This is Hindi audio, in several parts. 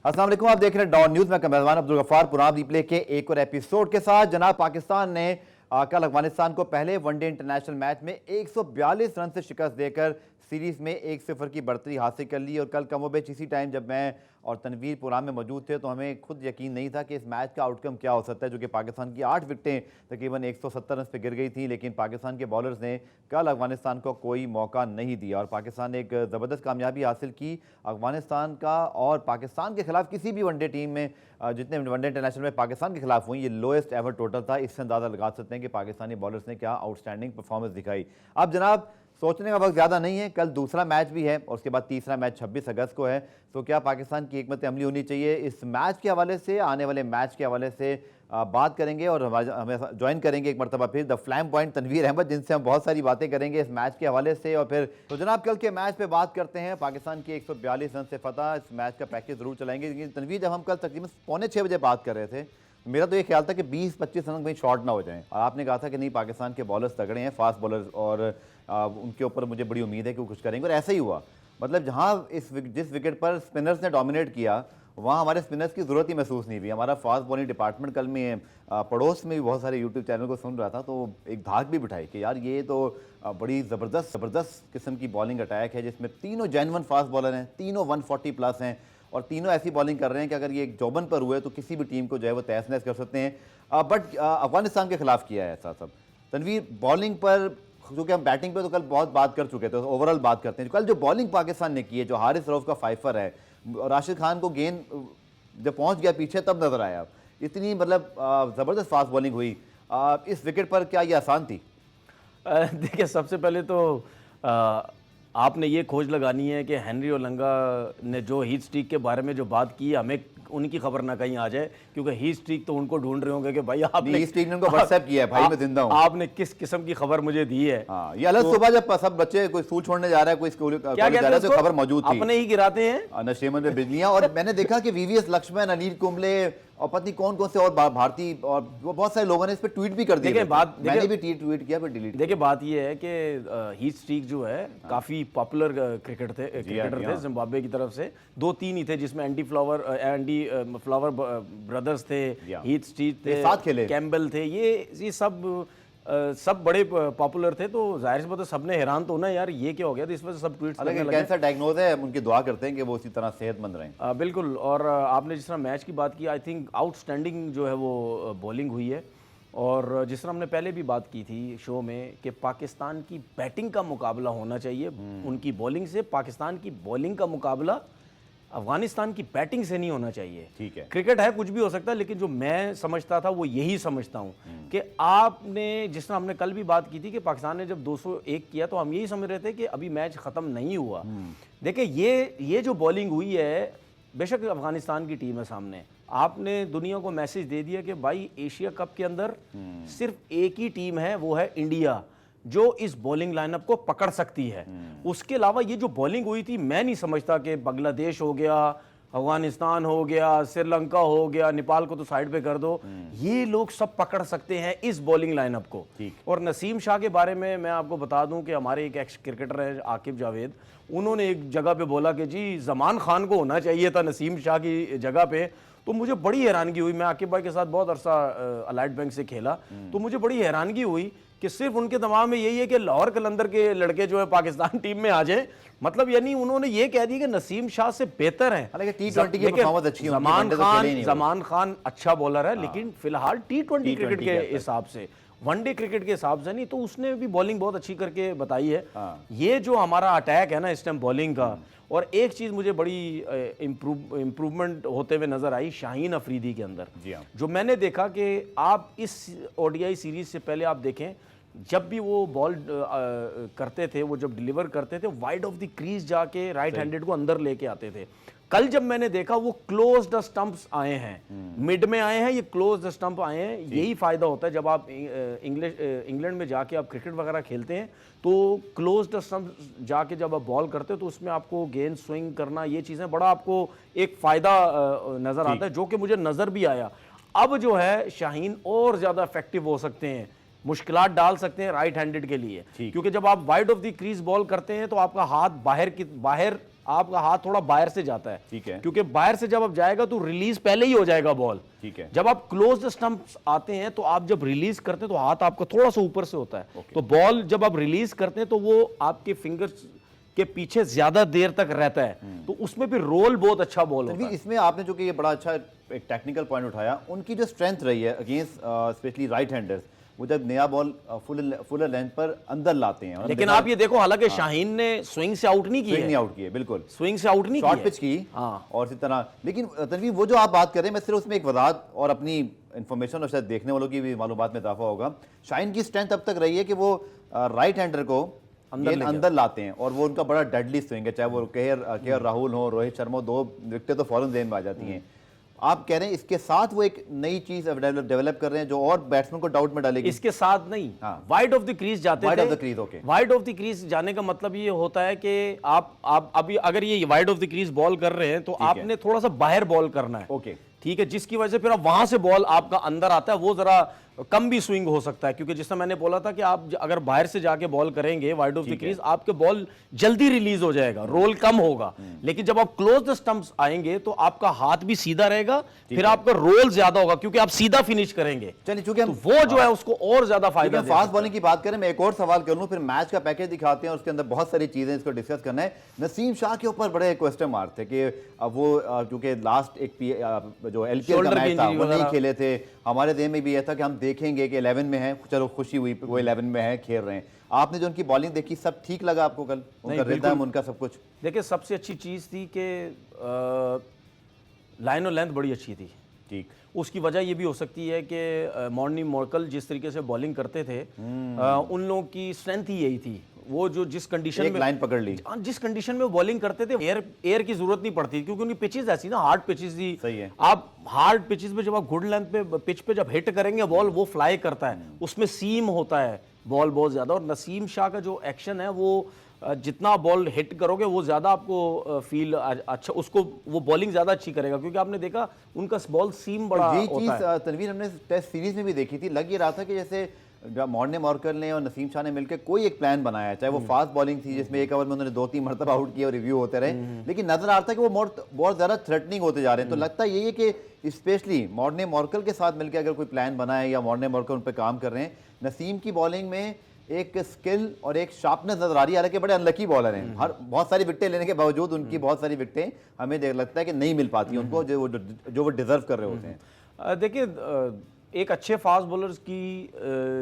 अस्सलाम वालेकुम, आप देख रहे हैं डॉन न्यूज में मेजबान अब्दुल गफ्फार पुराना रिप्ले के एक और एपिसोड के साथ। जनाब, पाकिस्तान ने कल अफगानिस्तान को पहले वनडे इंटरनेशनल मैच में 142 रन से शिकस्त देकर सीरीज में 1-0 की बढ़तरी हासिल कर ली। और कल कमोबेश इसी टाइम जब मैं और तनवीर पुरान में मौजूद थे तो हमें खुद यकीन नहीं था कि इस मैच का आउटकम क्या हो सकता है, जो कि पाकिस्तान की 8 विकेटें तकरीबन 170 रन पे गिर गई थी। लेकिन पाकिस्तान के बॉलर्स ने कल अफगानिस्तान को कोई मौका नहीं दिया और पाकिस्तान ने एक ज़बरदस्त कामयाबी हासिल की। अफगानिस्तान का और पाकिस्तान के खिलाफ किसी भी वनडे टीम में जितने वनडे इंटरनेशनल में पाकिस्तान के खिलाफ हुई, ये लोएस्ट एवर टोटल था। इससे अंदाज़ा लगा सकते हैं कि पाकिस्तानी बॉलर्स ने क्या आउटस्टैंडिंग परफॉर्मेंस दिखाई। अब जनाब, सोचने का वक्त ज़्यादा नहीं है, कल दूसरा मैच भी है और उसके बाद तीसरा मैच 26 अगस्त को है। तो क्या पाकिस्तान की हिकमत अमली होनी चाहिए इस मैच के हवाले से, आने वाले मैच के हवाले से बात करेंगे। और हमें ज्वाइन करेंगे एक मरतबा फिर the flame point Tanveer Ahmed, जिनसे हम बहुत सारी बातें करेंगे इस मैच के हवाले से। और फिर तो जनाब, कल के मैच पे बात करते हैं। पाकिस्तान की 142 रन से फतह, इस मैच का पैकेज ज़रूर चलाएंगे। लेकिन तनवीर, जब हम कल तकरीबन 5:45 बजे बात कर रहे थे, मेरा तो ये ख्याल था कि 20-25 रन कहीं शॉर्ट ना हो जाएं, और आपने कहा था कि नहीं, पाकिस्तान के बॉलर्स तगड़े हैं, फास्ट बॉलर्स, और उनके ऊपर मुझे बड़ी उम्मीद है कि वो कुछ करेंगे। और ऐसा ही हुआ। मतलब जहाँ जिस विकेट पर स्पिनर्स ने डोमिनेट किया, वहाँ हमारे स्पिनर्स की ज़रूरत ही महसूस नहीं हुई। हमारा फास्ट बॉलिंग डिपार्टमेंट कल में पड़ोस में भी बहुत सारे यूट्यूब चैनल को सुन रहा था, तो एक धाक भी बिठाई कि यार ये तो बड़ी ज़बरदस्त किस्म की बॉलिंग अटैक है, जिसमें तीनों जेन्युइन फास्ट बॉलर हैं, तीनों 140 प्लस हैं, और तीनों ऐसी बॉलिंग कर रहे हैं कि अगर ये एक जौबन पर हुए तो किसी भी टीम को जो है वो तहस नहस कर सकते हैं। बट अफगानिस्तान के खिलाफ किया है ऐसा सब। तनवीर, बॉलिंग पर, क्योंकि हम बैटिंग पे तो कल बहुत बात कर चुके थे, तो ओवरऑल बात करते हैं। कल जो बॉलिंग पाकिस्तान ने की है, जो हारिस रऊफ का फाइफर है, राशिद खान को गेंद जब पहुंच गया पीछे तब नजर आया, इतनी मतलब ज़बरदस्त फास्ट बॉलिंग हुई। इस विकेट पर क्या ये आसान थी? देखिए, सबसे पहले तो आपने ये खोज लगानी है कि हेनरी ओलंगा ने जो हीट स्ट्रीक के बारे में जो बात की, हमें उनकी खबर ना कहीं आ जाए, क्योंकि हीट स्ट्रीक तो उनको ढूंढ रहे होंगे कि भाई आपने हीट स्ट्रीक ने उनको व्हाट्सएप किया है, भाई मैं जिंदा हूं, आपने किस किस्म की खबर मुझे दी है। हाँ, ये अलग सुबह जब सब बच्चे कोई स्कूल छोड़ने जा रहा है, कोई स्कूल जा रहा है, तो खबर मौजूद थी, अपने ही गिराते हैं नशेमन में बिजलियां। और मैंने देखा कि वीवीएस लक्ष्मण, अनिल कुंबले और पत्नी कौन कौन से और भारतीय और बहुत सारे लोगों ने इस पे ट्वीट भी कर दिया। मैंने भी ट्वीट किया पर डिलीट। देखिए, बात ये है कि हीट स्ट्रीक जो है काफी पॉपुलर क्रिकेटर थे जिम्बाब्वे की तरफ से। 2-3 ही थे, जिसमें एंडी फ्लावर ब्रदर्स थे, हीट स्ट्रीक थे, साथ खेले, कैम्बल थे, ये सब बड़े पॉपुलर थे। तो जाहिर सी बात है, सबने हैरान तो होना यार ये क्या हो गया, तो इस वजह से सब ट्वीट्स करने लगे। कैंसर डायग्नोज है, उनकी दुआ करते हैं कि वो इसी तरह सेहतमंद रहें। बिल्कुल। और आपने जिस तरह मैच की बात की, आई थिंक आउटस्टैंडिंग जो है वो बॉलिंग हुई है। और जिस तरह हमने पहले भी बात की थी शो में कि पाकिस्तान की बैटिंग का मुकाबला होना चाहिए उनकी बॉलिंग से, पाकिस्तान की बॉलिंग का मुकाबला अफगानिस्तान की बैटिंग से नहीं होना चाहिए। ठीक है, क्रिकेट है, कुछ भी हो सकता है, लेकिन जो मैं समझता था वो यही समझता हूं कि आपने, जिस तरह हमने कल भी बात की थी कि पाकिस्तान ने जब 201 किया तो हम यही समझ रहे थे कि अभी मैच खत्म नहीं हुआ। देखिए, ये जो बॉलिंग हुई है, बेशक अफगानिस्तान की टीम है सामने, आपने दुनिया को मैसेज दे दिया कि भाई एशिया कप के अंदर सिर्फ एक ही टीम है, वो है इंडिया, जो इस बॉलिंग लाइनअप को पकड़ सकती है। उसके अलावा ये जो बॉलिंग हुई थी, मैं नहीं समझता कि बांग्लादेश हो गया, अफगानिस्तान हो गया, श्रीलंका हो गया, नेपाल को तो साइड पे कर दो, ये लोग सब पकड़ सकते हैं इस बॉलिंग लाइनअप को। और नसीम शाह के बारे में मैं आपको बता दूं कि हमारे एक एक्स क्रिकेटर है आकिब जावेद, उन्होंने एक जगह पे बोला कि जी जमान खान को होना चाहिए था नसीम शाह की जगह पे। तो मुझे बड़ी हैरानगी हुई, मैं आकिब भाई के साथ बहुत अरसा अलाइट बैंक से खेला, तो मुझे बड़ी हैरानगी हुई कि सिर्फ उनके दिमाग में यही है कि लाहौर कलंदर के लड़के जो है पाकिस्तान टीम में आ जाए। मतलब यानी उन्होंने ये कह दिया कि नसीम शाह से बेहतर है। T20 की परफॉर्मेंस अच्छी है, जमान खान अच्छा बॉलर है, लेकिन फिलहाल T20 क्रिकेट के हिसाब से, वनडे क्रिकेट के हिसाब से नहीं। तो उसने भी बॉलिंग बहुत अच्छी करके बताई है। ये जो हमारा अटैक है ना इस टाइम बॉलिंग का, और एक चीज मुझे बड़ी इम्प्रूवमेंट होते हुए नजर आई शाहीन अफरीदी के अंदर। जो मैंने देखा कि आप इस ओडीआई सीरीज से पहले आप देखें, जब भी वो बॉल करते थे, वो जब डिलीवर करते थे, वाइड ऑफ द क्रीज जाके राइट हैंडेड को अंदर लेके आते थे। कल जब मैंने देखा वो क्लोज द स्टंप्स आए हैं, मिड में आए हैं, ये क्लोज द स्टंप आए हैं। यही फायदा होता है जब आप इंग्लैंड में जाके आप क्रिकेट वगैरह खेलते हैं, तो क्लोज द स्टंप जाके जब आप बॉल करते हो तो उसमें आपको गेंद स्विंग करना, ये चीजें बड़ा आपको एक फायदा नजर आता है, जो कि मुझे नजर भी आया। अब जो है शाहीन और ज्यादा इफेक्टिव हो सकते हैं, मुश्किलात डाल सकते हैं राइट हैंडेड के लिए, क्योंकि जब आप wide of the crease ball करते हैं तो आपका हाथ बाहर आपका हाथ थोड़ा बाहर से जाता है, ठीक है। क्योंकि बाहर से जब आप जाएगा तो रिलीज पहले ही हो जाएगा बॉल, ठीक है। जब आप क्लोज स्टंप्स आते हैं तो आप जब रिलीज करते हैं तो हाथ आपका थोड़ा सा ऊपर से होता है, तो बॉल जब आप रिलीज करते हैं तो वो आपके फिंगर्स के पीछे ज्यादा देर तक रहता है, तो उसमें भी रोल बहुत अच्छा बॉल होता है। इसमें आपने जो कि ये बड़ा अच्छा एक टेक्निकल पॉइंट उठाया, उनकी जो स्ट्रेंथ रही है अगेंस्ट स्पेशली राइट हैंडर्स, वो जब नया बॉल फुल लेंथ पर अंदर लाते हैं। लेकिन आप ये देखो, हालांकि शाहीन ने स्विंग से आउट नहीं किया, नहीं आउट किए, बिल्कुल स्विंग से आउट नहीं किया, शॉर्ट पिच की। हाँ। और इसी तरह, लेकिन तनवीर वो जो आप बात कर रहे हैं, मैं सिर्फ उसमें एक वजाहत और अपनी इन्फॉर्मेशन और शायद देखने वालों की भी मालूमात में इजाफा होगा। शाहीन की स्ट्रेंथ अब तक रही है कि वो राइट हैंडर को अंदर लाते हैं, और वो उनका बड़ा डेडली स्विंग है, चाहे वो केएल राहुल हो, रोहित शर्मा, 2 विकेटें तो फौरन जेन में आ जाती हैं। आप कह रहे हैं इसके साथ वो एक नई चीज डेवलप कर रहे हैं जो और बैट्समैन को डाउट में डालेगी? इसके साथ नहीं, वाइड ऑफ द क्रीज जाते वाइड थे। Of the crease, okay. Wide of the crease जाने का मतलब ये होता है कि आप अभी अगर ये wide of the crease ball कर रहे हैं तो आपने थोड़ा सा बाहर बॉल करना है, ओके, ठीक है, जिसकी वजह से फिर आप वहां से बॉल आपका अंदर आता है, वो जरा कम भी स्विंग हो सकता है, क्योंकि जिससे मैंने बोला था कि आप अगर बाहर से जाके बॉल करेंगे वाइड ऑफ द क्रीज, आपके बॉल जल्दी रिलीज हो जाएगा, रोल कम होगा। लेकिन जब आप क्लोज द स्टंप्स आएंगे तो आपका हाथ भी सीधा रहेगा, फिर आपका रोल ज्यादा होगा, क्योंकि आप सीधा फिनिश करेंगे। चलिए, चूंकि हम वो जो है उसको और ज्यादा फायदा फास्ट फास्ट बॉलिंग की बात करें, मैं एक और सवाल कर लूं, फिर मैच का पैकेज दिखाते हैं और उसके अंदर बहुत सारी चीजें इसको डिस्कस करना है। नसीम शाह के ऊपर बड़े क्वेश्चन मार्क थे कि अब वो क्योंकि लास्ट एक जो एलपीएल का मैच था वो नहीं खेले थे, हमारे देह में भी यह था कि हम देखेंगे कि 11 में है, चलो खुशी हुई वो 11 में है, खेल रहे हैं। आपने जो उनकी बॉलिंग देखी, सब ठीक लगा आपको कल? उनका रिदम, उनका सब कुछ? देखिए, सबसे अच्छी चीज थी कि लाइन और लेंथ बड़ी अच्छी थी, ठीक। उसकी वजह ये भी हो सकती है कि मॉर्नी मॉर्कल जिस तरीके से बॉलिंग करते थे, उन लोगों की स्ट्रेंथ ही यही थी। वो जो जिस कंडीशन में लाइन पकड़ ली, जिस कंडीशन में वो बॉलिंग करते थे, एयर की जरूरत नहीं पड़ती, क्योंकि उनकी पिचेस ऐसी ना, हार्ड पिचेस थी। सही है। आप हार्ड पिचेस पे जब आप गुड लेंथ पे पिच पे जब हिट करेंगे बॉल, वो फ्लाई करता है, उसमें सीम होता है बॉल बहुत ज्यादा। और नसीम शाह का जो एक्शन है, वो जितना बॉल हिट करोगे वो ज्यादा आपको फील अच्छा, उसको वो बॉलिंग ज्यादा अच्छी करेगा, क्योंकि आपने देखा उनका बॉल सीम बड़ा ये होता चीज है। तनवीर हमने टेस्ट सीरीज में भी देखी थी, लग ये रहा था कि जैसे मॉर्ने मॉर्कल ने और नसीम शाह ने मिलकर कोई एक प्लान बनाया, चाहे वो फास्ट बॉलिंग थी जिसमें एक ओवर में उन्होंने 2-3 मरतबा आउट किया और रिव्यू होते रहे, लेकिन नजर आता है कि वो बहुत ज्यादा थ्रेटनिंग होते जा रहे हैं। तो लगता यही है कि स्पेशली मॉर्ने मॉर्कल के साथ मिलकर अगर कोई प्लान बना है या मॉर्ने मॉर्कल उन पर काम कर रहे हैं, नसीम की बॉलिंग में एक स्किल और एक शार्पनेस नजर आ रही है। हालांकि बड़े अनलकी बॉलर हैं, हर बहुत सारी विकेटें लेने के बावजूद उनकी बहुत सारी विकेटें हमें लगता है कि नहीं मिल पाती उनको जो वो डिजर्व कर रहे होते हैं। देखिए, एक अच्छे फास्ट बॉलर्स की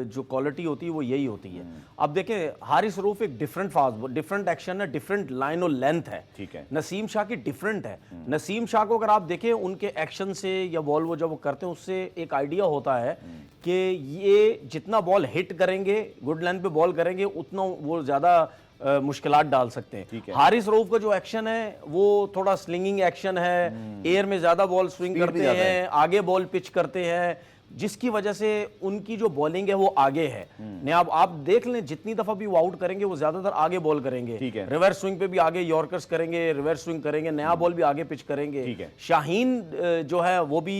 जो क्वालिटी होती है वो यही होती है। अब देखें, हारिस रऊफ एक डिफरेंट एक्शन है, डिफरेंट लाइन और लेंथ है, ठीक है। नसीम शाह की डिफरेंट है। नसीम शाह को अगर आप देखें, उनके एक्शन से या बॉल वो जब वो करते हैं उससे एक आइडिया होता है कि ये जितना बॉल हिट करेंगे, गुड लेंथ पे बॉल करेंगे, उतना वो ज्यादा मुश्किलात डाल सकते हैं। हारिस रऊफ का जो एक्शन है वो थोड़ा स्लिंगिंग एक्शन है, एयर में ज्यादा बॉल स्विंग करते हैं, आगे बॉल पिच करते हैं, जिसकी वजह से उनकी जो बॉलिंग है वो आगे है। नहीं, आप देख लें, जितनी दफा भी वो आउट करेंगे वो ज्यादातर आगे बॉल करेंगे, रिवर्स स्विंग पे भी आगे यॉर्कर्स करेंगे, रिवर्स स्विंग करेंगे, नया बॉल भी आगे पिच करेंगे। शाहीन जो है वो भी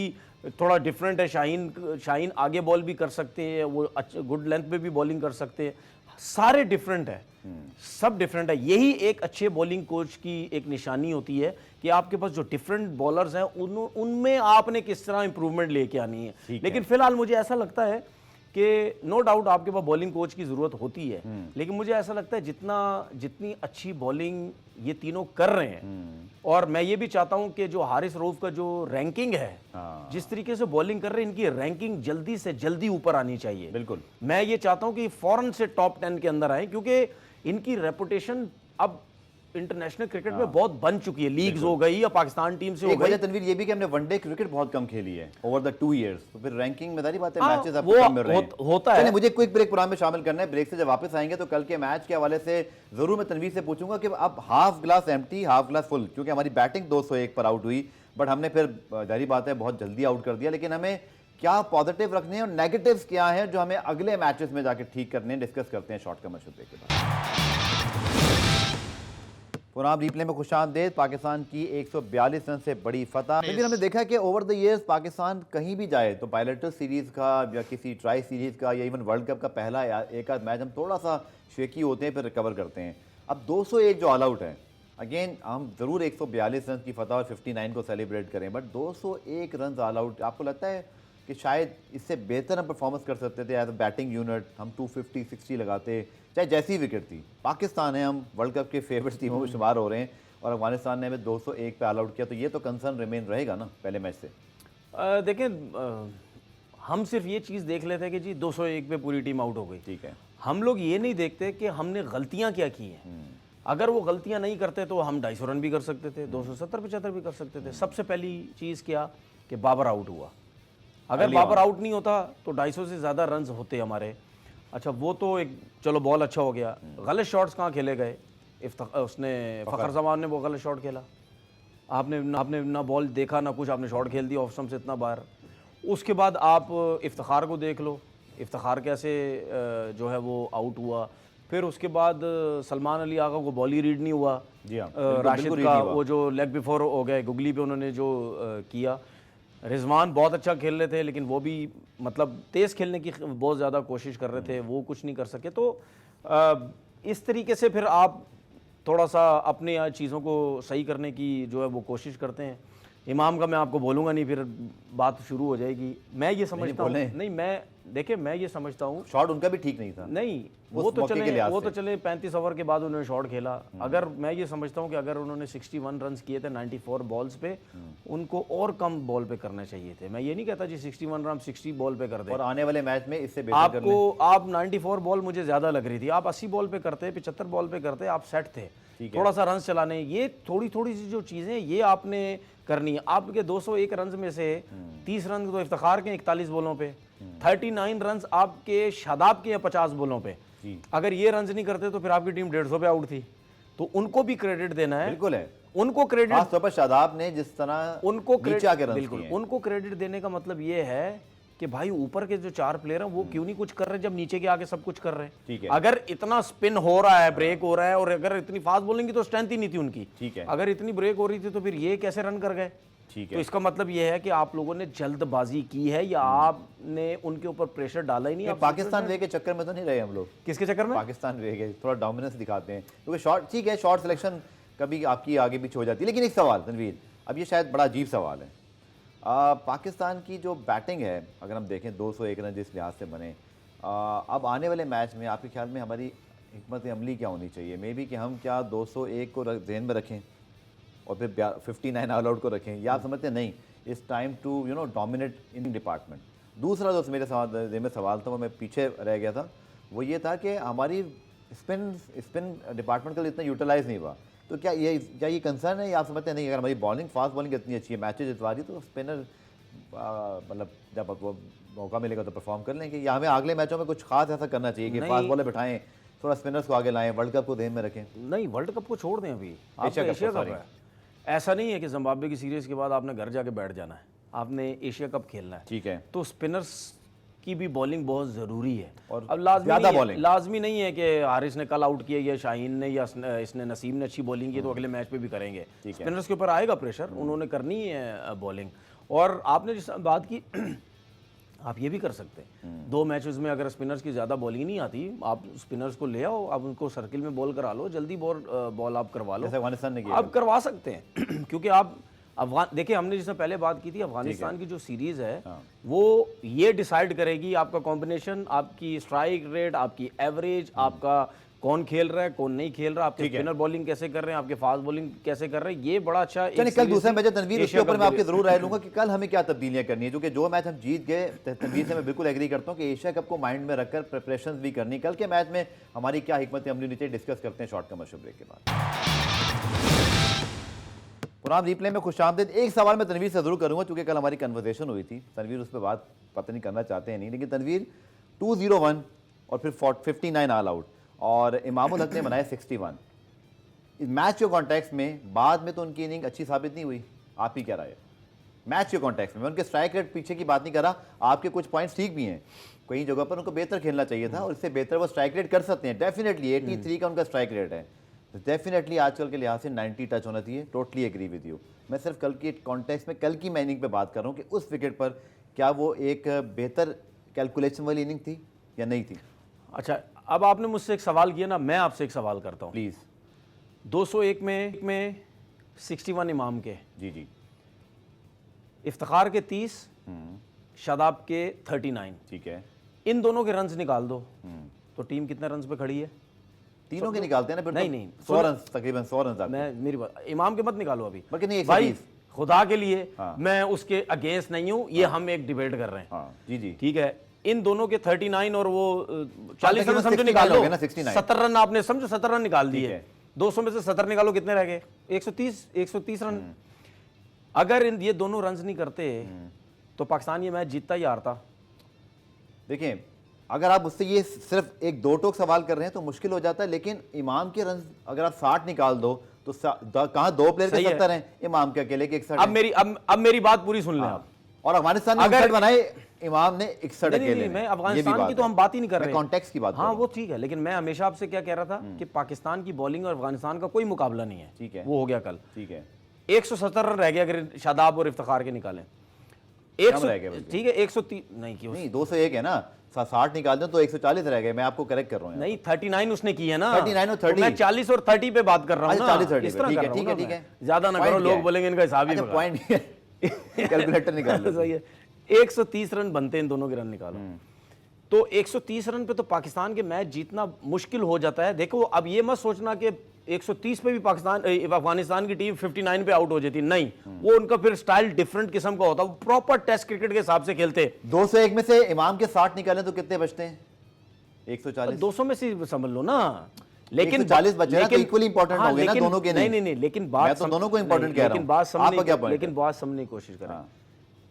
थोड़ा डिफरेंट है। शाहीन आगे बॉल भी कर सकते हैं, वो गुड लेंथ पे भी बॉलिंग कर सकते हैं, सारे डिफरेंट है, सब डिफरेंट है। यही एक अच्छे बॉलिंग कोच की एक निशानी होती है कि आपके पास जो डिफरेंट बॉलर्स हैं उनमें आपने किस तरह इंप्रूवमेंट लेके आनी है। लेकिन फिलहाल मुझे ऐसा लगता है कि नो डाउट आपके पास बॉलिंग कोच की जरूरत होती है, लेकिन मुझे ऐसा लगता है जितनी अच्छी बॉलिंग ये तीनों कर रहे हैं, और मैं ये भी चाहता हूं कि जो हारिस रऊफ का जो रैंकिंग है, जिस तरीके से बॉलिंग कर रहे हैं, इनकी रैंकिंग जल्दी से जल्दी ऊपर आनी चाहिए। बिल्कुल, मैं मैं ये चाहता हूं कि फौरन से टॉप 10 के अंदर आए, क्योंकि इनकी रेपुटेशन अब इंटरनेशनल क्रिकेट में बहुत बन चुकी है। लीग्स हो गई या पाकिस्तान टीम से हो गई। तनवीर ये भी कि हमने वनडे क्रिकेट बहुत कम खेली है ओवर द 2 इयर्स, तो फिर रैंकिंग में सारी बात है, मैचेस आपको कम मिल रहे हैं, होता है। मुझे क्विक ब्रेक प्रोग्राम में शामिल करना है। ब्रेक से जब वापस आएंगे तो कल के मैच के हवाले से जरूर मैं तनवीर से पूछूंगा कि अब half glass empty half glass full, क्योंकि हमारी बैटिंग 201 पर आउट हुई, बट हमने फिर जारी बात है बहुत जल्दी आउट कर दिया, लेकिन हमें क्या पॉजिटिव रखने हैं और नेगेटिव्स क्या हैं जो हमें अगले मैचेस में जाकर ठीक करने हैं, डिस्कस करते हैं शॉर्ट कमर्शियल ब्रेक के बाद। पुराम रिप्ले में खुशामदीद। पाकिस्तान की 142 रन से बड़ी फतह। लेकिन हमने देखा कि ओवर द ईयर्स पाकिस्तान कहीं भी जाए तो बायलैटरल सीरीज़ का या किसी ट्राई सीरीज़ का या इवन वर्ल्ड कप का पहला या एक आध मैच हम थोड़ा सा शेकी होते हैं, फिर रिकवर करते हैं। अब 201 जो ऑल आउट है, अगेन हम जरूर 142 रन की फतह और 59 को सेलिब्रेट करें, बट 201 रन ऑल आउट, आपको लगता है कि शायद इससे बेहतर हम परफॉर्मेंस कर सकते थे एज अ बैटिंग यूनिट? हम 250-60 लगाते, चाहे जैसी विकेट थी। पाकिस्तान है, हम वर्ल्ड कप के फेवरेट टीमों में शुमार हो रहे हैं और अफगानिस्तान ने हमें 201 पे ऑल आउट किया, तो ये तो कंसर्न रिमेन रहेगा ना पहले मैच से। देखें, हम सिर्फ ये चीज़ देख लेते हैं कि जी 201 पे पूरी टीम आउट हो गई। ठीक है। हम लोग ये नहीं देखते कि हमने गलतियां क्या की हैं। अगर वो गलतियां नहीं करते तो हम 250 रन भी कर सकते थे, 270-75 भी कर सकते थे। सबसे पहली चीज़ क्या कि बाबर आउट हुआ। अगर बाबर आउट नहीं होता तो 250 से ज़्यादा रन होते हमारे। अच्छा, वो तो एक चलो बॉल अच्छा हो गया, गलत शॉट्स कहाँ खेले गए? उसने फ़खर जमान ने वो गलत शॉट खेला, आपने ना बॉल देखा ना कुछ, आपने शॉट खेल दिया ऑफ स्टंप से इतना बार। उसके बाद आप इफ्तिखार को देख लो, इफ्तिखार कैसे जो है वो आउट हुआ। फिर उसके बाद सलमान अली आगा को बॉल ही रीड नहीं हुआ। जी हाँ, राशिद का वो जो लेग बिफोर हो गए गुगली पे उन्होंने जो किया। रिजवान बहुत अच्छा खेल रहे थे लेकिन वो भी मतलब तेज़ खेलने की बहुत ज़्यादा कोशिश कर रहे थे, वो कुछ नहीं कर सके। तो इस तरीके से फिर आप थोड़ा सा अपने चीज़ों को सही करने की जो है वो कोशिश करते हैं। इमाम का मैं आपको बोलूँगा नहीं, फिर बात शुरू हो जाएगी। मैं ये समझता हूँ नहीं, मैं ये समझता हूँ शॉट उनका भी ठीक नहीं था। नहीं, वो तो चले 35 ओवर के बाद उन्होंने शॉट खेला। अगर मैं ये समझता हूँ कि अगर उन्होंने 61 रन किए थे 94 बॉल्स पे, उनको और कम बॉल पे करने चाहिए थे। मैं ये नहीं कहता जी 61 रन 60 बॉल पे कर दे, और आने वाले मैच में इससे बेहतर कर लें। आप 94 बॉल मुझे ज़्यादा लग रही थी, आप 80 बॉल पे करते, 75 बॉल पे करते, आप सेट थे। थोड़ा सा रन चलाने, ये थोड़ी सी जो चीज़ें ये आपने करनी है। आपके 201 रन में से 30 रन तो इफ्तिखार के 41 बॉलों पे, 39 रन आपके शादाब के 50 बॉलों पे। अगर ये रन नहीं करते तो फिर आपकी टीम 150 पे आउट थी। तो उनको भी क्रेडिट देना है। बिल्कुल है, उनको क्रेडिट, खासतौर पर शादाब ने जिस तरह उनको नीचे आके रन बिल्कुल किए। उनको क्रेडिट देने का मतलब ये है कि भाई ऊपर के जो 4 प्लेयर हैं वो क्यों नहीं कुछ कर रहे जब नीचे के आके सब कुछ कर रहे हैं। ठीक है। अगर इतना स्पिन हो रहा है, ब्रेक हो रहा है, और अगर इतनी फास्ट बॉलिंग की तो स्ट्रेंथ ही नहीं थी उनकी। ठीक है। अगर इतनी ब्रेक हो रही थी तो फिर ये कैसे रन कर गए? ठीक है। तो इसका मतलब ये है कि आप लोगों ने जल्दबाजी की है या आपने उनके ऊपर प्रेशर डाला ही नहीं। पाकिस्तान वे के चक्कर में तो नहीं रहे हम लोग। किसके चक्कर में? पाकिस्तान वे के थोड़ा डोमिनेंस दिखाते हैं, क्योंकि शॉट ठीक है, शॉट सिलेक्शन कभी आपकी आगे पीछे हो जाती है। लेकिन एक सवाल तनवीर, अब ये शायद बड़ा अजीब सवाल है। पाकिस्तान की जो बैटिंग है, अगर हम देखें 201 रन जिस लिहाज से बने, अब आने वाले मैच में आपके ख्याल में हमारी हिकमत अमली क्या होनी चाहिए? मे बी कि हम क्या 201 को जहन में रखें और फिर 59 ऑल आउट को रखें, या आप समझते हैं नहीं it's time to dominate in department? दूसरा जो मेरे सवाल था वो मैं पीछे रह गया था, वो ये था कि हमारी स्पिन डिपार्टमेंट का इतना यूटिलाइज नहीं हुआ। तो क्या ये कंसर्न है, या आप समझते हैं नहीं अगर हमारी बॉलिंग फास्ट बॉलिंग इतनी अच्छी है, मैचेज जितवा रही, तो स्पिनर मतलब जब वो मौका मिलेगा तो परफॉर्म कर लेंगे, या हमें अगले मैचों में कुछ खास ऐसा करना चाहिए कि फास्ट बॉलर बिठाएं, थोड़ा स्पिनर्स को आगे लाएं, वर्ल्ड कप को ध्यान में रखें? नहीं, वर्ल्ड कप को छोड़ दें, अभी एशिया कप है। ऐसा नहीं है कि जिम्बाब्वे की सीरीज के बाद आपने घर जाके बैठ जाना है, आपने एशिया कप खेलना है। ठीक है। तो स्पिनर्स की भी बॉलिंग बहुत ज़रूरी है। और अब लाजमी नहीं है कि हारिस ने कल आउट किया या शाहीन ने या इसने नसीम ने अच्छी बॉलिंग की तो अगले मैच पे भी करेंगे। स्पिनर्स के ऊपर आएगा प्रेशर, उन्होंने करनी है बॉलिंग। और आपने जिस बात की आप ये भी कर सकते हैं, 2 मैचेस में अगर स्पिनर्स की ज़्यादा बॉलिंग नहीं आती, आप स्पिनर्स को ले आओ, आप उनको सर्किल में बॉल करा लो, जल्दी बॉल आप करवा लो, जैसे अफगानिस्तान ने किया। आप करवा सकते हैं क्योंकि आप देखिए, हमने जिससे पहले बात की थी, अफगानिस्तान की जो सीरीज़ है वो ये डिसाइड करेगी आपका कॉम्बिनेशन, आपकी स्ट्राइक रेट, आपकी एवरेज, आपका कौन खेल रहा है कौन नहीं खेल रहा, आपके स्पिनर बॉलिंग कैसे कर रहे हैं, आपके फास्ट बॉलिंग कैसे कर रहे हैं। ये बड़ा अच्छा कल दूसरा मैच है तनवीर, उसके ऊपर मैं आपकी जरूर राय लूंगा कि कल हमें क्या तब्दीलियां करनी है, क्योंकि जो मैच हम जीत गए, तनवीर से मैं बिल्कुल एग्री करता हूं कि एशिया कप को माइंड में रखकर प्रिपरेशंस भी करनी। कल के मैच में हमारी क्या हिकमत अमली नीचे डिस्कस करते हैं शॉर्ट कमर्शियल ब्रेक के बाद। पुरान रिप्ले में खुशामदीद। एक सवाल मैं तनवीर से जरूर करूंगा क्योंकि कल हमारी कन्वर्सेशन हुई थी, तनवीर उस पर बात पता नहीं करना चाहते हैं नहीं, लेकिन तनवीर 201 और फिर 59 ऑल आउट और इमामुल हक ने बनाए 61। इस मैच के कॉन्टेक्स्ट में बाद में तो उनकी इनिंग अच्छी साबित नहीं हुई, आप ही क्या राय है? मैच के कॉन्टेक्स्ट में मैं उनके स्ट्राइक रेट पीछे की बात नहीं कर रहा, आपके कुछ पॉइंट्स ठीक भी हैं, कई जगह पर उनको बेहतर खेलना चाहिए था और इससे बेहतर वो स्ट्राइक रेट कर सकते हैं। डेफिनेटली 83 का उनका स्ट्राइक रेट है, तो डेफिनेटली आजकल के लिहाज से 90 टच होना चाहिए। Totally agree with you. मैं सिर्फ कल के कॉन्टेक्स्ट में, कल की मैं इनिंग पे बात कर रहा हूँ कि उस विकेट पर क्या वो एक बेहतर कैलकुलेशन वाली इनिंग थी या नहीं थी? अच्छा, अब आपने मुझसे एक सवाल किया ना, मैं आपसे एक सवाल करता हूँ प्लीज़। 201 में 61 इमाम के, जी जी, इफ्तिखार के 30, शादाब के 39, ठीक है। इन दोनों के रन्स निकाल दो तो टीम कितने रन्स पे खड़ी है? तीनों के निकालते हैं ना फिर? नहीं, 100 रन, तकरीबन 100 रन। मैं मेरी बात, इमाम के मत निकालो अभी बल्कि नहीं, भाई, 120। खुदा के लिए हाँ। मैं उसके अगेंस्ट नहीं हूं, ये हम एक डिबेट कर रहे हैं। हाँ जी जी, ठीक है, इन दोनों के 39 और वो 40 रन समझो 69 निकाल हो लो, गए ना, 69। 70 रन आपने समझो 70 रन निकाल ठीक दिए, है। 200 में से 70 निकालो, कितने रह गए? 130 रन। अगर ये दोनों रन नहीं करते तो पाकिस्तान ये मैच जीतता ही हारता। देखिए, अगर आप उससे ये सिर्फ एक दो टोक सवाल कर रहे हैं तो मुश्किल हो जाता है, लेकिन इमाम के रन अगर आप 60 निकाल दो तो कहाँ दो प्लेयर के 70 हैं, इमाम के अकेले के 61 हैं। अब मेरी बात पूरी सुन लें आप। और अफगानिस्तान ने अगर- 61 बनाए, इमाम ने 61 नहीं, अकेले नहीं, में। मैं ये भी अफगानिस्तान की तो है। हम बात ही नहीं कर मैं रहे, कॉन्टेक्स्ट की बात कर हाँ रहा हूं। वो ठीक है, लेकिन मैं हमेशा आपसे क्या कह रहा था कि पाकिस्तान की बॉलिंग और अफगानिस्तान का कोई मुकाबला नहीं है। ठीक है। वो हो गया कल। ठीक है, 170 रन रह गए अगर शादाब और इफ्तिखार के निकालें। कम रह गए बल्कि। ठीक है, 130 नहीं क्यों? नहीं 201 है ना, 60 निकाल दें तो 140 रह गए। मैं आपको करेक्ट कर रहा हूँ। नहीं 39 उसने की है ना, 39 और 30। तो मैं 40 और 30 पे बात कर रहा हूँ अच्छा, ना। 40-30 इस तरह ठीक है, कर रहा हूँ ठीक है, ना ठीक मैं। है। ज्यादा ना Point करो, क्या लोग है? बोलेंगे इनका हिसाब ही अच्छा, बता। पॉइंट कैलकुलेटर निकाल लो। सही है, 130 रन बनते हैं इन दोनों के रन निकालो तो 130 रन पे तो पाकिस्तान के मैच जीतना मुश्किल हो जाता है। देखो अब ये मत सोचना कि 130 पे भी अफगानिस्तान की टीम 59 पे आउट हो जाती, नहीं, वो उनका फिर स्टाइल डिफरेंट किस्म का होता है, वो प्रॉपर टेस्ट क्रिकेट के हिसाब से खेलते। 201 में से इमाम के 60 निकालें तो कितने बचते हैं? 140। 200 में से समझ लो ना, लेकिन 140 बचे ना, तो equally important हो गए ना दोनों के नहीं नहीं। नहीं, लेकिन मैं बात तो दोनों को important कह रहा लेकिन हूं। बात आपका क्या समझने point लेकिन है? बात समझने की कोशिश करें। हाँ।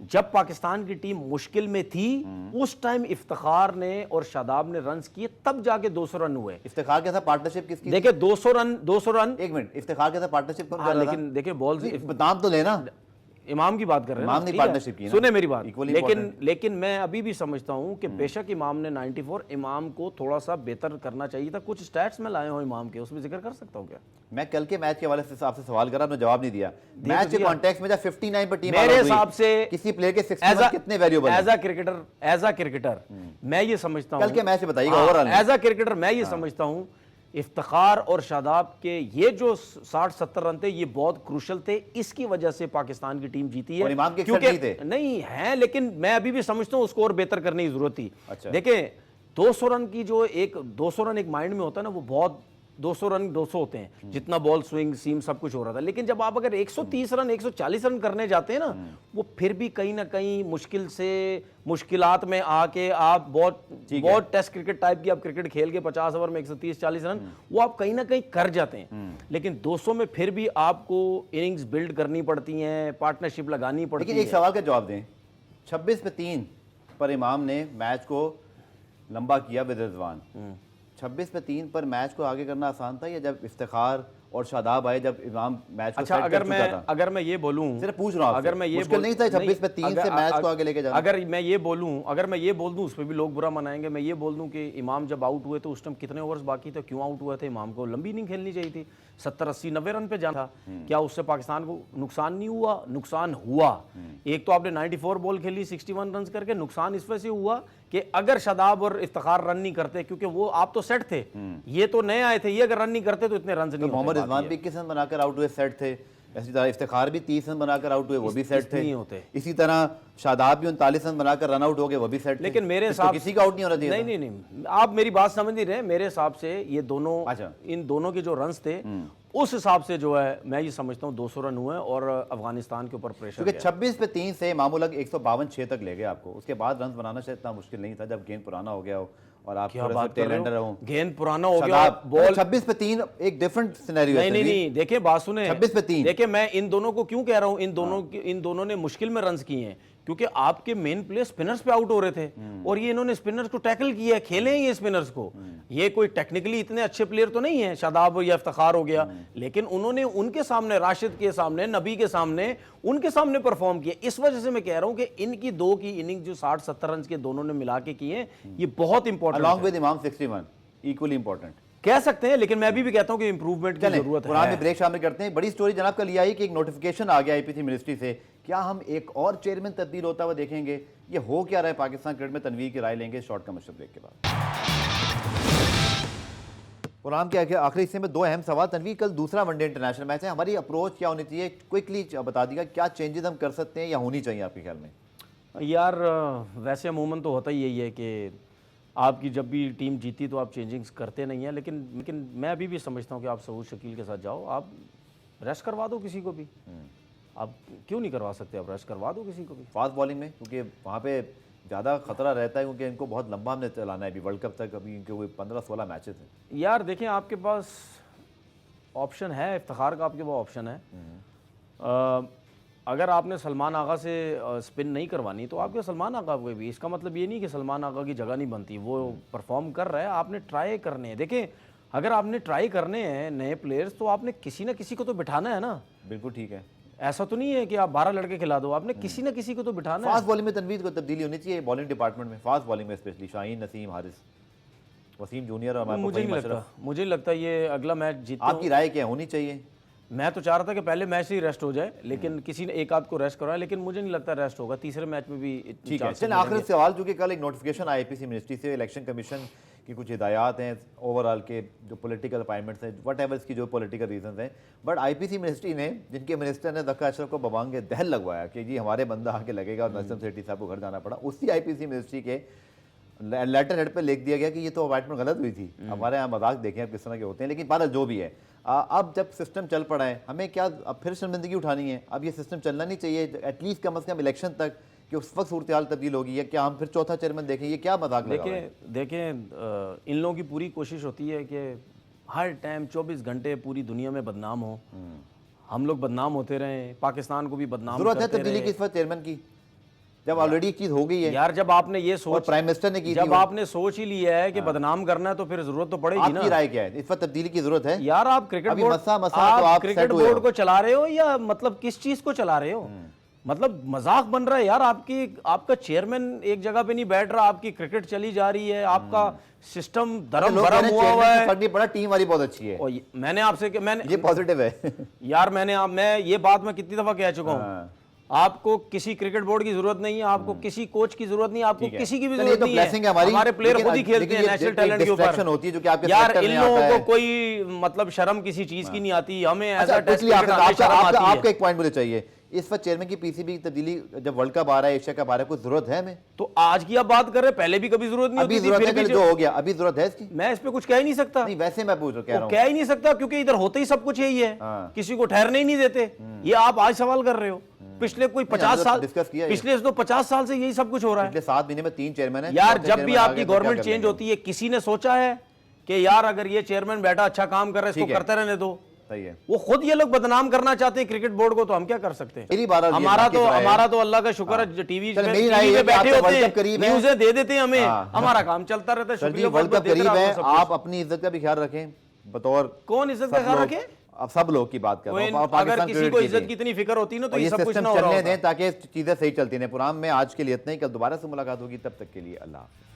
जब पाकिस्तान की टीम मुश्किल में थी उस टाइम इफ्तिखार ने और शादाब ने रन्स किए, तब जाके 200 रन हुए। इफ्तिखार के साथ पार्टनरशिप किसकी? देखिए 200 रन। एक मिनट, इफ्तिखार के साथ पार्टनरशिप कौन हाँ, कर रहा था? लेकिन देखिए बॉल नाम तो लेना। इमाम की बात कर रहे हैं इमाम ना, ने ठीक है? partnership की ना। सुने मेरी बात, Equally लेकिन मैं अभी भी समझता हूं कि बेशक इमाम ने 94, इमाम को थोड़ा सा बेहतर करना चाहिए था। कुछ स्टैट्स में लाए हो इमाम के, उसमें जिक्र कर सकता हूं क्या? मैं कल के मैच के हवाले से आपसे सवाल करा, आपने जवाब नहीं दिया। मैच के दिया। कॉन्टेक्स्ट में जब 59 पर टीम मेरे out हुई, हिसाब से किसी प्लेयर के 61 कितने वैल्यूएबल हैं? एज अ क्रिकेटर मैं ये समझता हूं, कल के मैच से बताइएगा ओवरऑल। एज अ क्रिकेटर मैं ये समझता हूं इफ्तिखार और शादाब के ये जो 60-70 रन थे ये बहुत क्रूशल थे, इसकी वजह से पाकिस्तान की टीम जीती है। और इमाम के क्योंकि 61 नहीं थे। नहीं है, लेकिन मैं अभी भी समझता हूं स्कोर बेहतर करने की जरूरत थी। अच्छा। देखें 200 रन की जो 200 रन एक माइंड में होता है ना, वो बहुत 200 रन 200 होते हैं, जितना बॉल स्विंग सीम सब कुछ हो रहा था। लेकिन जब आप अगर 130 रन 140 रन करने जाते हैं ना, वो फिर भी कहीं ना कहीं मुश्किल से मुश्किलात में आके आप बहुत टेस्ट क्रिकेट टाइप की आप क्रिकेट खेल के 50 ओवर में 130-40 रन वो आप कहीं ना कहीं कर जाते हैं। लेकिन 200 में फिर भी आपको इनिंग्स बिल्ड करनी पड़ती हैं, पार्टनरशिप लगानी पड़ती लेकिन है। एक सवाल का जवाब दें। 26 पे 3 पर इमाम ने मैच को लंबा किया विद रिजवान। 26 पे 3 पर मैच को आगे करना आसान था, या जब इफ्तिखार और शादाब आए, जब इमाम मैच को अच्छा, सेट कर चुका था? अगर मैं ये बोलूं, सिर्फ पूछ रहा हूं आपसे। अगर मैं ये मुश्किल नहीं था 26 पे 3 से मैच को आगे लेके जाना? अगर मैं ये बोल दूं, उस पर भी लोग बुरा मनाएंगे। मैं ये बोल दूं कि इमाम जब आउट हुए तो उस टाइम कितने ओवर्स बाकी थे, क्यों आउट हुए थे? इमाम को लंबी इनिंग खेलनी चाहिए थी, 70-80-90 रन पे जाना था। क्या उससे पाकिस्तान को नुकसान नहीं हुआ? नुकसान हुआ। एक तो आपने 94 बॉल खेली 61 रन करके, नुकसान इस वजह से हुआ कि अगर शादाब और इफ्तिखार रन नहीं करते, क्योंकि वो आप तो सेट थे, ये तो नए आए थे, ये अगर रन नहीं करते तो इतने रन नहीं होते। मोहम्मद रिजवान भी 21 रन बनाकर आउट हुए, सेट थे। इसी तरह इफ्तिखार भी 30 रन बनाकर आउट हुए, वो भी सेट थे। नहीं होते। इसी तरह शादाब भी 39 रन बनाकर रन आउट हो गए, वो भी सेट थे। लेकिन मेरे तो हिसाब किसी का आउट नहीं होना चाहिए था। नहीं, आप मेरी बात समझ नहीं रहे। मेरे हिसाब से ये दोनों, अच्छा। इन दोनों के जो रन्स थे उस हिसाब से जो है मैं ये समझता हूँ 200 रन हुए और अफगानिस्तान के ऊपर प्रेशर क्योंकि 26 पे 3 से मामूलक 152-6 तक ले गए आपको। उसके बाद रन बनाना शायद इतना मुश्किल नहीं था, जब गेंद पुराना हो गया हो और आप क्या बात कर रहे टेलेंडर हो? हो। गेंद पुराना हो गया, बॉल 26 पे 3 एक डिफरेंट सिनेरियो है। नहीं, देखिए बात सुने, 26 पे 3। देखिए मैं इन दोनों को क्यों कह रहा हूँ, इन दोनों ने मुश्किल में रन्स किए हैं, क्योंकि आपके मेन प्लेयर स्पिनर्स पे आउट हो रहे थे और ये इन्होंने स्पिनर्स को टैकल किया है, खेले हैं ये स्पिनर्स को। ये कोई टेक्निकली इतने अच्छे प्लेयर तो नहीं है, शादाब या इफ्तिखार हो गया, लेकिन उन्होंने उनके सामने, राशिद के सामने, नबी के सामने, उनके सामने परफॉर्म किया। इस वजह से मैं कह रहा हूं कि इनकी दो की इनिंग जो 60-70 रन के दोनों ने मिला के किए, ये बहुत इंपॉर्टेंट अलॉन्ग विद इमाम 61 इक्वली इंपॉर्टेंट कह सकते हैं। लेकिन मैं अभी भी कहता हूं कि इंप्रूवमेंट की जरूरत पुराने है। ब्रेक शामिल करते हैं। बड़ी स्टोरी जनाब कल ये आई कि एक नोटिफिकेशन आ गया आईपीसी मिनिस्ट्री से। क्या हम एक और चेयरमैन तब्दील होता हुआ देखेंगे? ये हो क्या रहा है पाकिस्तान क्रिकेट में, तनवीर की राय लेंगे शॉर्ट कमर्शियल ब्रेक के बाद। प्रोग्राम के आखिरी हिस्से में दो अहम सवाल। तनवीर, कल दूसरा वनडे इंटरनेशनल मैच है, हमारी अप्रोच क्या होनी चाहिए? क्विकली बता दीजिएगा, क्या चेंजेस हम कर सकते हैं या होनी चाहिए आपके ख्याल में? यार वैसे अमूमन तो होता ही यही है कि आपकी जब भी टीम जीती तो आप चेंजिंग्स करते नहीं हैं, लेकिन मैं अभी भी समझता हूँ कि आप सऊद शकील के साथ जाओ, आप रेस्ट करवा दो किसी को भी। आप क्यों नहीं करवा सकते? आप रेस्ट करवा दो किसी को भी फास्ट बॉलिंग में, क्योंकि वहाँ पे ज़्यादा खतरा रहता है, क्योंकि इनको बहुत लंबा हमने चलाना है अभी वर्ल्ड कप तक, अभी इनके कोई 15-16 मैचेस हैं। यार देखें, आपके पास ऑप्शन है, इफ्तिखार का आपके पास ऑप्शन है। अगर आपने सलमान आगा से स्पिन नहीं करवानी तो आपके सलमान आगा को भी, इसका मतलब ये नहीं कि सलमान आगा की जगह नहीं बनती, वो परफॉर्म कर रहा है, आपने ट्राई करने हैं। देखें, अगर आपने ट्राई करने हैं नए प्लेयर्स तो आपने किसी ना किसी को तो बिठाना है ना। बिल्कुल ठीक है, ऐसा तो नहीं है कि आप 12 लड़के खिला दो, आपने किसी ना किसी को तो बिठाना है। फास्ट बॉलिंग में तनवीर को तब्दीली होनी चाहिए, बॉलिंग डिपार्टमेंट में, फास्ट बॉलिंग में स्पेशली शाहीन, नसीम, हारिस, वसीम जूनियर और मुझे नहीं लगता ये अगला मैच जीते। आपकी राय क्या होनी चाहिए? मैं तो चाह रहा था कि पहले मैच ही रेस्ट हो जाए, लेकिन किसी ने एक आध को रेस्ट करवाया, लेकिन मुझे नहीं लगता रेस्ट होगा तीसरे मैच में भी। ठीक है, चलिए आखिरी सवाल, चूंकि कल एक नोटिफिकेशन आया आईपीसी मिनिस्ट्री से, इलेक्शन कमीशन की कुछ हिदायत हैं ओवरऑल के जो पॉलिटिकल अपॉइंटमेंट्स हैं, वट एवर की जो पॉलिटिकल रीजंस हैं, बट आईपीसी मिनिस्ट्री ने, जिनके मिनिस्टर ने ज़क्का अशरफ को बवांगे दहल लगवाया कि जी हमारे बंदा आके लगेगा और नसीम सेठी साहब को घर जाना पड़ा, उसी आईपीसी मिनिस्ट्री के लेटर हेड पे लिख दिया गया कि ये तो अपॉइंटमेंट गलत हुई थी। हमारे यहाँ मजाक देखें आप किस तरह के होते हैं, लेकिन बहरहाल जो भी है, अब जब सिस्टम चल पड़ा है, हमें क्या अब फिर शर्मिंदगी उठानी है? अब ये सिस्टम चलना नहीं चाहिए एटलीस्ट कम से कम इलेक्शन तक, कि उस वक्त सूरत हाल तब्दील होगी, या क्या हम फिर चौथा चेयरमैन देखें? ये क्या मजाक लगा हुआ है? देखें, इन लोगों की पूरी कोशिश होती है कि हर टाइम 24 घंटे पूरी दुनिया में बदनाम हो, हम लोग बदनाम होते रहें, पाकिस्तान को भी बदनाम जरूरत है करते तब्दीली की रहें। इस वक्त चेयरमैन की, जब ऑलरेडी एक चीज हो गई है? यार जब आपने ये और सोच, प्राइम मिनिस्टर ने की थी जब वो। आपने सोच ही लिया है कि बदनाम करना है तो फिर जरूरत तो पड़ेगी ना। आपकी राय क्या है, इस वक्त तब्दीली की जरूरत है? यार आप क्रिकेट अभी बोर्ड, मसला तो आप आप क्रिकेट सेट हुए बोर्ड हो। को चला रहे हो या मतलब किस चीज को चला रहे हो? मतलब मजाक बन रहा है यार। आपका चेयरमैन एक जगह पे नहीं बैठ रहा, आपकी क्रिकेट चली जा रही है, आपका सिस्टम धर्म भरम हुआ हुआ है। फर्क नहीं पड़ा, टीम वाली बहुत अच्छी है, और मैंने आपसे ये पॉजिटिव है। यार मैं ये बात मैं कितनी दफा कह चुका हूँ, आपको किसी क्रिकेट बोर्ड की जरूरत नहीं है, आपको किसी कोच की जरूरत नहीं है, आपको किसी की भी जरूरत नहीं है। हमारे प्लेयर खुद ही खेलते हैं नेशनल टैलेंट के ऊपर होती है जो कि आपके यार सेक्टर इन में लोगों आता को है। कोई मतलब शर्म किसी चीज की नहीं आती। हमें अच्छा, ऐसा टेस्ट क्रिकेट हमें शर्म आती है। आपका एक पॉइंट मुझे चाहिए, इस वक्त चेयरमैन की पीसीबी तब्दीली, जब वर्ल्ड कप आ रहा है, एशिया कप आ रहा है, कोई जरूरत है हमें? तो आज की आप बात कर रहे हैं, पहले भी कभी जरूरत नहीं अभी होती थी, जरूरत फिर है, भी जो हो गया अभी जरूरत है इसकी? मैं इस पे कुछ कह ही नहीं सकता। नहीं, वैसे मैं पूछ कह रहा हूँ, कह ही नहीं सकता क्योंकि इधर होते ही सब कुछ यही है, किसी को ठहरने ही नहीं देते। ये आप आज सवाल कर रहे हो, पिछले कोई 50 साल डिस्कस किया, पिछले तो 50 साल से यही सब कुछ हो रहा है। पिछले 7 महीने में 3 चेयरमैन है यार जब भी आपकी गवर्नमेंट चेंज होती है, किसी ने सोचा है कि यार अगर ये चेयरमैन बैठा अच्छा काम कर रहा है, इसको करते रहने दो? सही है, वो खुद ये लोग बदनाम करना चाहते हैं क्रिकेट बोर्ड को, तो हम क्या कर सकते हैं? हमारा तो अल्लाह का शुक्र है, टीवी पे बैठे होते हैं, न्यूज़ें दे देते हैं हमें, हमारा काम चलता रहता है। शुक्रिया, वर्ल्ड कप करीब है, आप अपनी इज्जत का भी ख्याल रखें बतौर। कौन इज्जत का ख्याल रखे? अब सब लोग की बात कर रहा हूं, अगर किसी को इज्जत की इतनी फिक्र होती ना तो ये सब कुछ ना हो रहा चलने होता। दें ताकि चीजें सही चलती रहें। प्रोग्राम में आज के लिए इतना ही, कल दोबारा से मुलाकात होगी, तब तक के लिए अल्लाह हाफ़िज़।